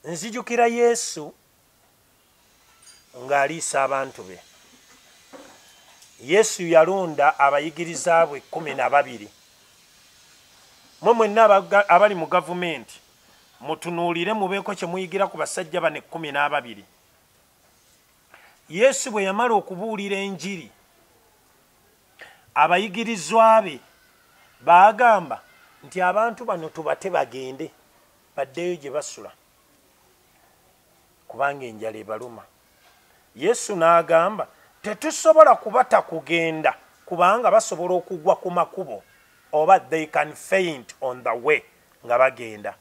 Speaker 1: nzijukira Yesu ng'aliisa abantu be. Yesu yalonda abayigiriza bwe 12. Mwe mwenna abali mu gavumenti mutunuulire mubeeko kye muyigira ku basajja bano 12. Yesu bwe yamala okubuulira enjiri, abayigirizwa be baagamba nti abantu bano tubate bagende baddeyo gye basula kubanga enjala ebaluma. Yesu n'agamba tetusobola kubata kugenda kubanga basobola okugwa ku makubo oba they can faint on the way nga bagenda.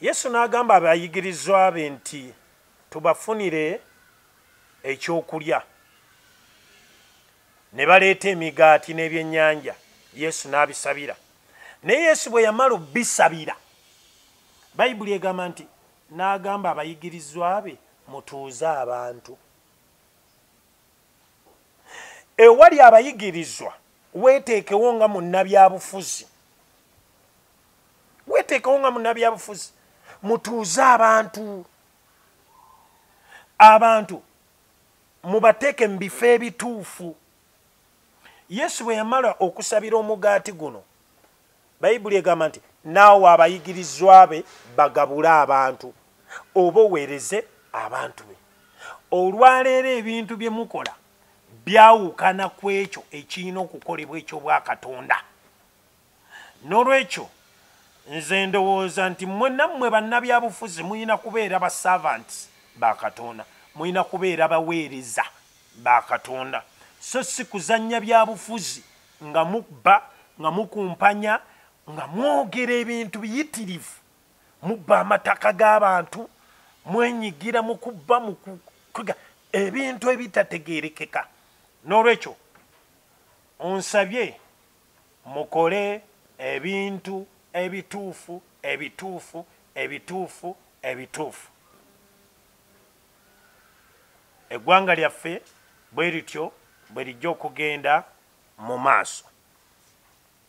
Speaker 1: Yesu n'agamba abayigirizwa be nti tubafunire ekyokulya. Ne baleeta emigaati n'ebyennyanja, Yesu n'abisabira. Naye Yesu bwe yamala obbisabira, Bayibuli egamba nti n'agamba abayigirizwa be mutuuze abantu. Ewali abayigirizwa weeteekewo nga munnabyabufuzi, weeteekewo nga munnabyabufuzi, mutuuze abantu. Abantu mubateeke mu bifo ebituufu. Yesu bwe yamala okusabira omugaati guno, Bayibuli egamba nti naawe abayigirizwa be bagabule abantu oba oweereze abantu be. Olwaleero ebintu bye mukola byawukana ku ekyo ekirina okukolebwa ekyo bwa Katonda. N'olwekyo nze ndowooza nti mwenammwe bannabyabufuzi muyina kubeera ba servants ba Katonda, muyina kubeera baweereza ba Katonda, so si kuzannya byabufuzi nga mubba, nga mukumpanya, nga mwogera ebintu biyitirivu, mubba amataka g'abantu, mwenyigira mu kubba mu ebintu ebitategeerekeka. N'olwekyo onsabye mukole ebintu ebituufu ebituufu ebituufu ebituufu. Eggwanga lyaffe bwe lityo bwe lijja okugenda mu maaso.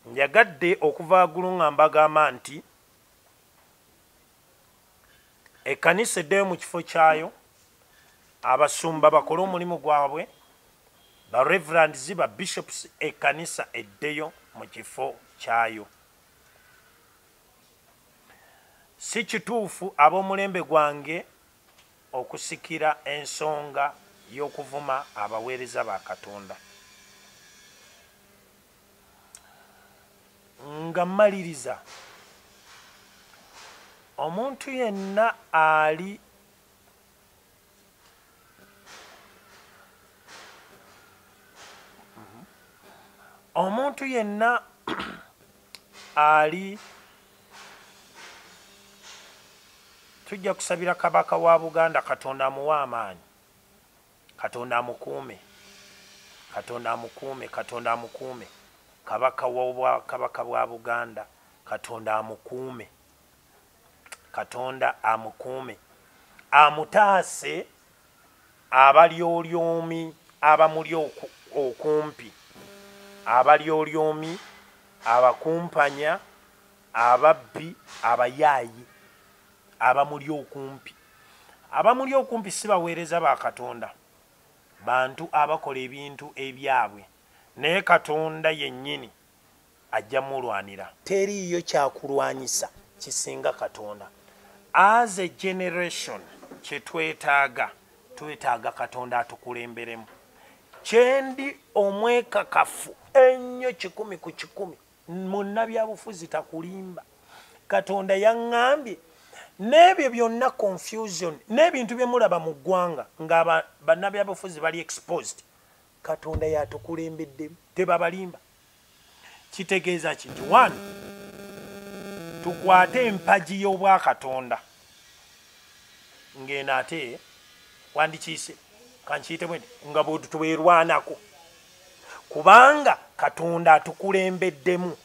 Speaker 1: Njagadde okuva waggulu nga mbagamba nti ekkanisa eddeyo mu kifo kyayo, abasumba bakole omulimu gwabwe, ba reverends ba bishops, ekkanisa eddeyo mu kifo kyayo. Si kituufu ab'omulembe gwange okusikira ensonga y'okuvuma abaweereza ba Katonda. Nga mmaliriza, omuntu yenna ali tujja kusabira kabaka wa Buganda Katonda amuwe amaanyi, Katonda amukuume, Katonda amukuume, Katonda amukuume. Kabaka w'Obwakabaka bwa Buganda, Katonda amukuume, Katonda amukuume, amutaase abalyolyomi abamuli okumpi, abalyolyomi, abakumpanya, ababbi, abayaayi abamuli okumpi. Abamuli okumpi si baweereza ba Katonda, bantu abakola ebintu ebyabwe, naye Katonda yennyini ajja mulwanira. Teriiyo kyakulwanyisa kisinga Katonda. As a generation kye twetaaga Katonda atukulemberemu. Kyendi omwekakafu ennyo 100 ku 100 munnabyabufuzi takulimba. Katonda yaŋŋambye n'ebyo byonna confusion n'ebintu bye mulaba mu ggwanga nga bannabyabufuzi bali exposed, Katonda yatukulembeddemu, tebabalimba. Kitegeeza kiti 1, tukwate empagi y'obwa Katonda ng'eno ate wandikiise kankiyite bwe nga bwe tuwerwanako, kubanga Katonda atukulembeddemu.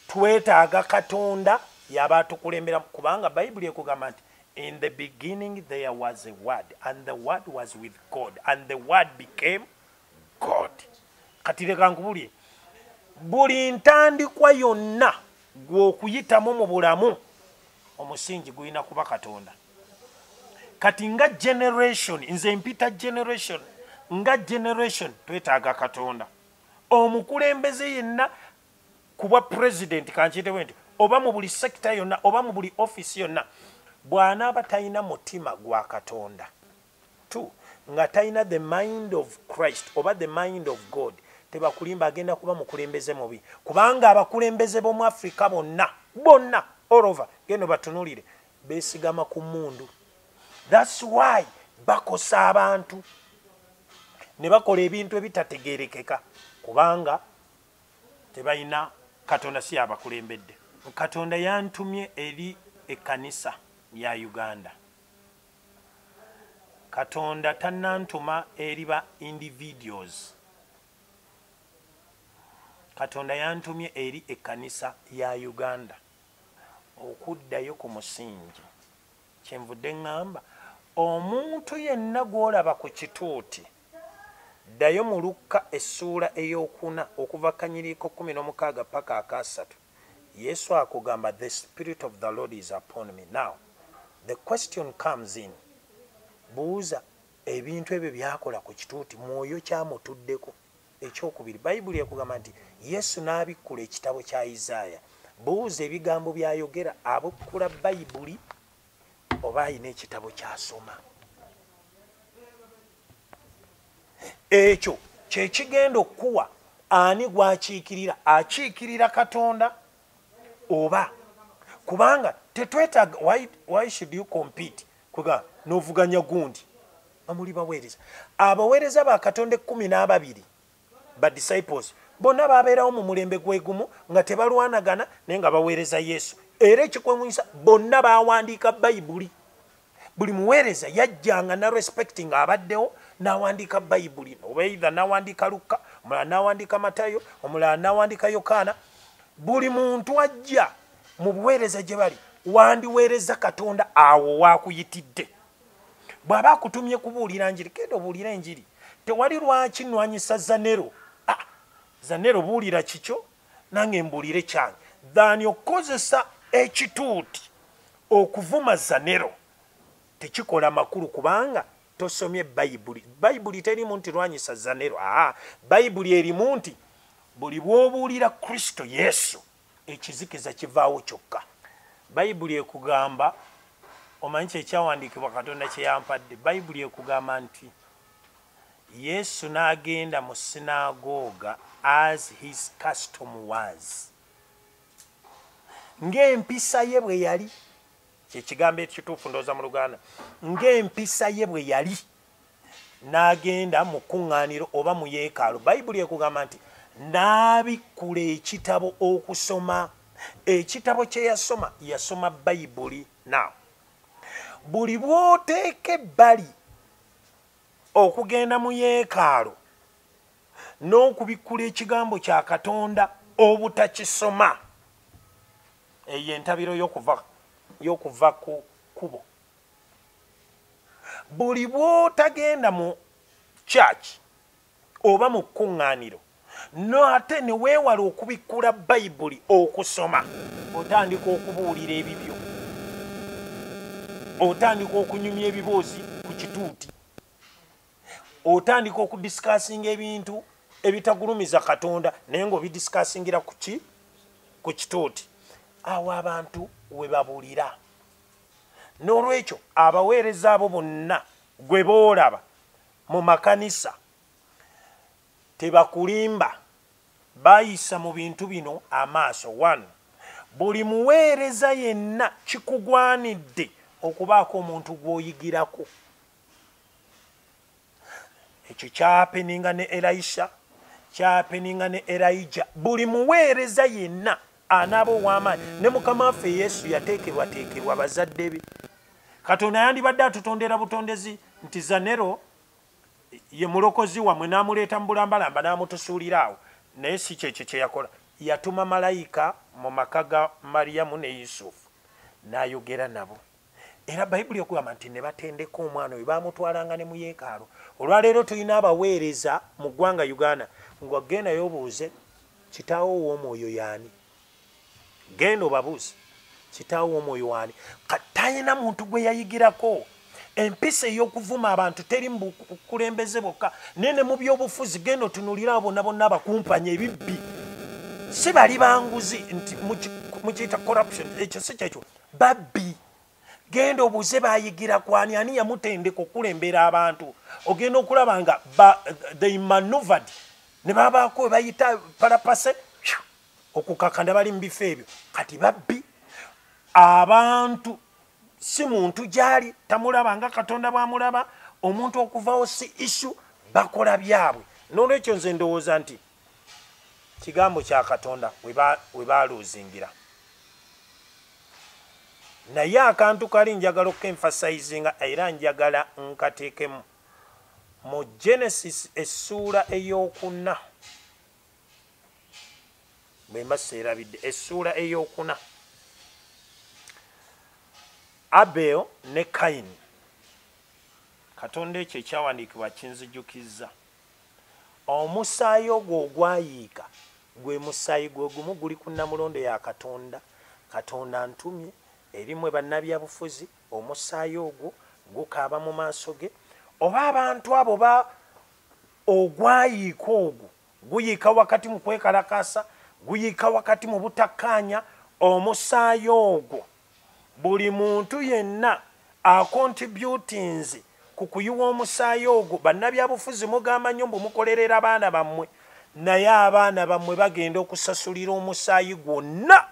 Speaker 1: Twetaaga Katonda yaba atukulembera, kubanga Bayibuli ekugamba nti in the beginning there was a word and the word was with God and the word became God. Kati leka nkubulye, buli ntandikwa yonna gw'okuyitamu mu bulamu omusingi gulina kuba Katonda. Kati nga generation, nze mpita generation, nga generation twetaaga Katonda. Omukulembeze yenna kuba president kankiyite bwe nti, oba mu buli sekita yonna, oba mu buli office yonna, bw'anaaba talina mutima gwa Katonda. 2, nga talina the mind of Christ oba the mind of God, tebakulimba agenda kuba mukulembeze mubi. Kubanga abakulembeze b'omu Africa bonna all over, gendo batunulire, beesigama ku mmundu. That's why bakosa abantu ne bakola ebintu ebitategeerekeka, kubanga tebalina Katonda si abakulembedde. Katonda yantumye eri ekkanisa ya Uganda. Katonda tannantuma eri ba individuals. Katonda yantumye eri ekkanisa ya Uganda okuddayo ku musingi. Kyenvudde ŋŋamba omuntu yenna gw'olaba ku kituuti, ddayo mu Lukka essuula ey'okuna okuva kanyiriiko 16 paka 3. Yesu akugamba the Spirit of the Lord is upon me. Now the question comes in, buuza ebintu ebyo byakola ku kituuti mwoyo kyamutuddeko. Ekyokubiri, Bayibuli ekugamba nti Yesu n'abikkula ekitabo kya Isaaya. Buuza ebigambo byayogera abukkula Bayibuli oba ayina ekitabo kyasoma. Ekyo kyekigenda okuwa ani gwakiikirira, akiikirira Katonda oba kubanga tetwetaaga why should you compete kuga novuganya gundi amuli baweereza abaweereza ba Katonda 12 ba disciples bonna babeerawo mu mulembe gwegumu nga tebalwanagana naye nga baweereza Yesu era ekikwemuyisa bonna bawandiika Bayibuli buli muweereza yajjanga na respecting abaddewo n'awandiika Bayibuli oba either n'awandiika Luka omulala n'awandiika Matayo omulala n'awandiika Yokaana buli muntu ajja mu buweereza gye bali wandiweereza Katonda awo wakuyitidde bw'aba akutumye kubuulira njiri kendo buulira enjiri tewali lwaki nnwanyisa Zanero Zanero buulira kikyo nange mbuulire kyange dhani okozesa ekituuti okuvuma Zanero tekikola makulu kubanga tosomye Bayibuli terimu nti lwanyisa Zanero Bayibuli erimu nti buli bw'obuulira Kristo Yesu ekizikiza kivaawo kyokka Bayibuli ekugamba omanyi kyekyawandiikibwa Katonda kye yampadde Bayibuli ekugamba nti Yesu n'agenda mu sinagoga as his custom was ng'empisa ye bwe yali kyekigambo ekituufu ndowooza mu Luganda ng'empisa ye bwe yali n'agenda mu kuŋŋaaniro oba mu yeekaalu Bayibuli ekugamba nti n'abikkula ekitabo okusoma ekitabo kye yasoma Bayibuli now buli bw'oteeka ebbali okugenda mu yeekaalu n'okubikkula ekigambo kya Katonda obutakisoma eyo entabiro y'okuva ku kubo buli bw'otagenda mu church oba mu kuŋŋaaniro no ate ne weewala okubikkula Bayibuli okusoma otandika okubuulira ebibyo otandika okunyumya ebiboozi ku kituuti otandika okudisikasinga ebintu ebitagulumiza Katonda naye ng'obidisikasingira ku kituuti awo abantu we babulira n'olwekyo abaweereza abo bonna gwe boolaba mu makanisa tebakulimba bayisa mu bintu bino amaaso 1 buli muweereza yenna kikugwanidde okubaako omuntu gw'oyigirako ekyo kyapeninga ne Elisha kyapeninga ne Elijah buli muweereza yenna anaaba ow'amaanyi ne Mukama waffe Yesu yateekerwateekerwa bazadde be Katonda yandibadde atutondera butondezi nti Zanero ye mulokozi wamwe n'amuleeta mu bulambalamba n'amutusuulira awo naye si kyekyo kye yakola yatuma malayika mu maka ga Mariyamu ne Yusufu n'ayogera nabo era Bayibuli okugamba nti ne batendeka omwana oyo baamutwalanga ne mu yeekaalu olwaleero tulina abaweereza mu ggwanga Uganda nga genda yobuuze kitaawo w'omwoyo yaani genda obabuuze kitaawo w'omwoyo waani katayina muntu gwe yayigirako empisa ey'okuvuma abantu teri mu bukulembeze bwokka naye ne mu byobufuzi genda otunulira abo bonna bonna abakumpanya ebibbi si bali banguzi nti mukiyita corruption ekyo si kyekyo babbi genda obuuze bayigira kwani ani yamutendeka okulembera abantu ogenda okulaba nga they maneuvered ne babaako bayita parapase okukakanda bali mu bifo ebyo kati babbi abantu si muntu gyali tamulaba nga Katonda bwamulaba omuntu okuvaawo si issue bakola byabwe n'olwekyo nze ndowooza nti kigambo kya Katonda we baaluuzingira naye akantu kali njagala okemphasizinga era njagala nkateekemu mu Genesis essuula ey'okuna bwe mba seerabidde essuula ey'okuna Abel ne Kayini Katonda ekyo ekyawandiikibwa kinzijukizza omusaayi ogwo ogwayiika gwe musaayi gwe gumu guli ku Namulondo ya Katonda Katonda ntumye erimwe bannabyabufuzi omusaayi ogwo gukaaba mu maaso ge oba abantu abo ogwayiika ogwo guyiika wakati mu kwekalakasa guyiika wakati mu butakkaanya omusaayi ogwo buli muntu yenna akontributinze ku kuyiwa omusaayi ogwo bannabyabufuzi mugamba nnyo mbu mukolerera abaana bammwe naye abaana bammwe bagenda okusasulira omusaayi gwonna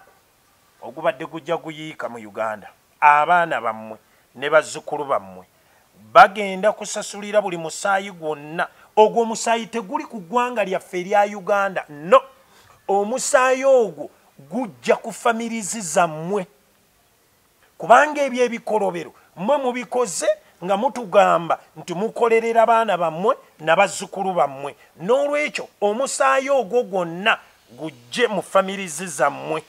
Speaker 1: ogubadde gujja guyiika mu Uganda. Abaana bammwe ne bazzukulu bammwe bagenda kusasulira buli musaayi gwonna. Ogwo omusaayi teguli ku ggwanga lyaffe erya Uganda, no, omusaayi ogwo gujja ku famirizi zammwe, kubanga ebyo ebikolobero mmwe mubikoze nga mutugamba nti mukolerera abaana bammwe n'abazzukulu bammwe. N'olwekyo omusaayi ogwo gwonna gujje mu famirizi zammwe.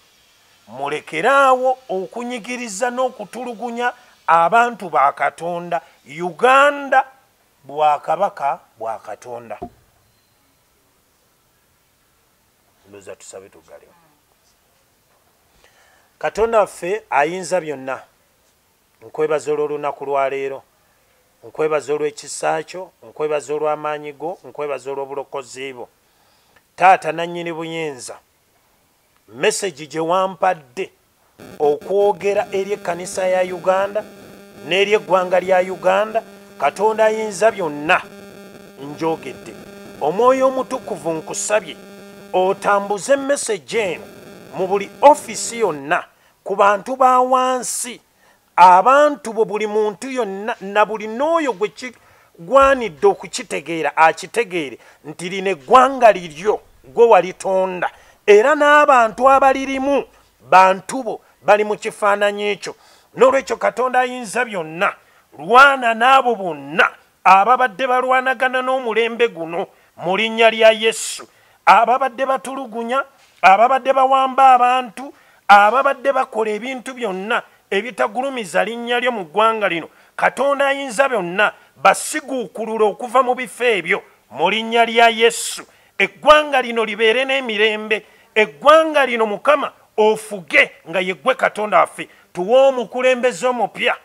Speaker 1: Mulekeraawo okunyigiriza n'okutulugunya abantu ba Katonda. Uganda bwakabaka bwa Katonda. Ndoza tusabe tugale. Katonda waffe ayinza byonna. Nkwebaza olw'olunaku lwa leero, nkwebaza olw'ekisa kyo, nkwebaza olw'amaanyi go, nkwebaza olw'obulokozi bwo. Taata nannyini buyinza, message gye wampadde okwogera eri ekkanisa ya Uganda n'eri eggwanga lya Uganda, Katonda ayinza byonna njogedde. Omwoyo omutukuvu nkusabye otambuze message eno mu buli ofisi yonna ku bantu ba wansi, abantu bo buli muntu yonna na buli n'oyo gwe kigwanidde okukitegeera akitegeere nti lino eggwanga liryo gwe walitonda, era n'abantu abalirimu bantu bo bali mu kifaananyi ekyo. N'olwekyo Katonda ayinza byonna, lwana n'abo bonna ababadde balwanagana n'omulembe guno mu linnya lya Yesu, ababadde batulugunya, ababadde bawamba abantu, ababadde bakola ebintu byonna ebitagulumiza linnya lyo mu ggwanga lino. Katonda ayinza byonna basiguukulula okuva mu bifo ebyo mu linnya lya Yesu. Eggwanga lino libeere n'emirembe. Eggwanga lino Mukama ofuge nga yeggwe Katonda waffe. Tuwe omukulembeze omupya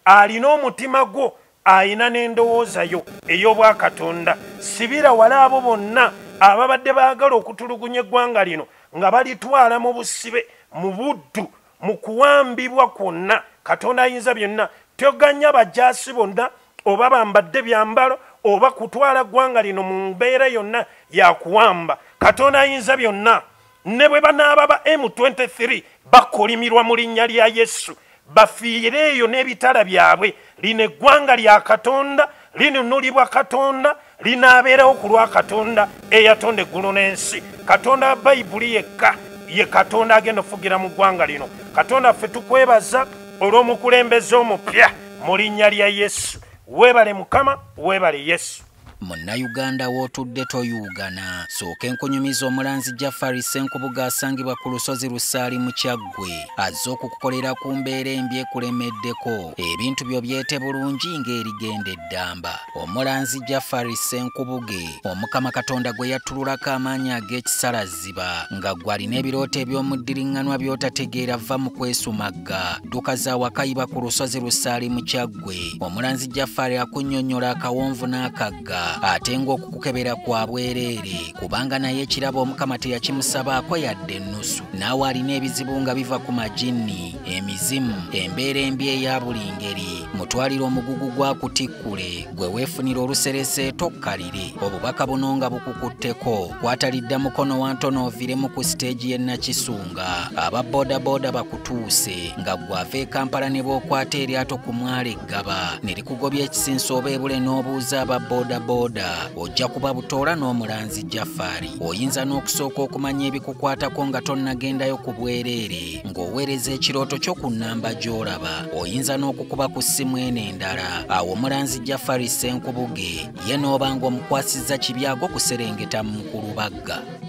Speaker 1: alina omutima gwo, ayina n'endowooza yo ey'obwakatonda. Sibira wala abo bonna ababadde baagala okutulugunya eggwanga lino nga balitwala mu busibe, mu buddu, mu kuwambibwa kwonna. Katonda ayinza byonna, toganya bajaasi bonna oba bambadde byambalo oba kutwala ggwanga lino mu mbeera yonna yakuwamba. Katonda ayinza byonna, ne bwe banaaba ba M23 bakolimirwa mu linnya lya Yesu, bafiire eyo n'ebitala byabwe. Lino eggwanga lya Katonda, linunulibwa Katonda, linaabeerawo ku lwa Katonda eyatonda eggulu n'ensi. Katonda wa Bayibuli yekka ye Katonda agenda okufugira mu ggwanga lino. Katonda ffe tukwebaza olw'omukulembeze omupya mu linnya lya Yesu. Weebale Mukama, weebale Yesu.
Speaker 2: Munnayuganda w'otudde toyugana, sooka enkunyumiza omulanzi Jafari Ssenkubuga asangibwa ku lusozi Lusaali mu Kyaggwe, azze okukukolera ku mbeera embi ekulemeddeko, ebintu byo byete bulungi ng'erigenda eddamba. Omulanzi Jafari Ssenkubuge, Omukama Katonda gwe yattululako amaanyi ag'ekisalaziba, nga gwe alina ebirooto eby'omuddiringanwa by'otategeera va mu kwesumagga. Dduka za wakayiba ku lusozi Lusaali mu Kyaggwe. Omulanzi Jafari akunnyonnyola akawonvu n'akagga, ate ng'okukukebera kwa bwereere, kubanga naye ekirabo Omukama teyakimusabaako yadde ennusu. Naawe alina ebizibu nga biva ku majinni, emizimu, embeera embi eya buli ngeri. Mutwalire omugugu gwa kutikkule, gwe weefunira oluserese tokkalire. Obubaka buno nga bukukutteko, kwatalidda mukono wa ntono oviremu ku siteegi y'e Nakisunga. Aba boodabooda bakutuuse, nga gwe ava e Kampala ne bookwata eryato ku mwalo Eggaba ne likugobya ekisinsa oba ebule n'obuuza aba boodabooda, ojja kuba butoola n'omulanzi Jafari. Oyinza n'okusooka okumanya ebikukwatako nga tonnagendayo ku bwereere, ng'oweereza ekirooto kyo ku nnamba gy'olaba. Oyinza n'okukuba ku ssimu eno endala. Awo omulanzi Jafari Ssenkubuge ye n'oba ng'omukwasizza Kibyago kuserengeta mu Nkulubagga.